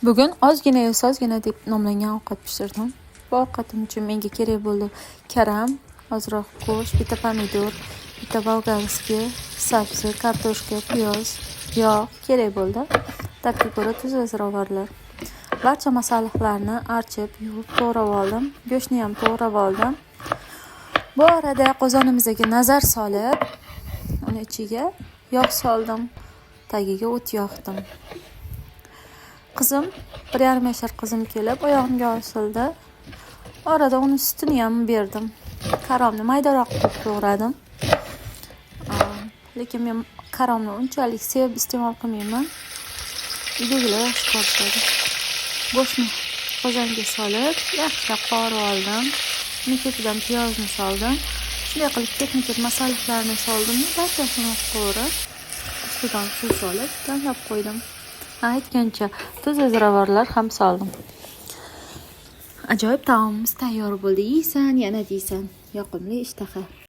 Bugun ozgina ozgina deb nomlangan ovqat pishirdim. Bu ovqatim uchun menga kerak bo'ldi karam, ozroq go'sht, bitta pomidor, bitta bolgarskiy, sabzi, kartoshka, piyoz, yog' kerak bo'ldi. Ta'bga ko'ra tuz va ziravorlar. Barcha masalliqlarni archib, yuvib, to'g'rab oldim. Go'shtni ham to'g'rab oldim. Bu orada qozonimizga nazar solib, uni ichiga yog' soldim. Tagiga o't yoqdim. Qizim 1,5 yashar qizim kelib oyog'imga osildi. Orada uni sutini ham berdim. Karomni maydaroq qilib to'g'radim. Lekin men karomni unchalik sevib iste'mol qilmayman. Uydagilar yaxshi ko'rishadi. Go'shtni qozonga solib, yaxshilab qovurib oldim. Uni ketidan piyozni soldim. Shunday qilib ketma-ket masalliqlarni soldim. Barchasini qovurib, ustidan suv solib, damlab qo'ydim. Aytgancha tuz va ziravorlar ham soldim. Ajoyib taomimiz tayyor bo'ldi. Yeysan, yana deysan. Yoqimli ishtaha.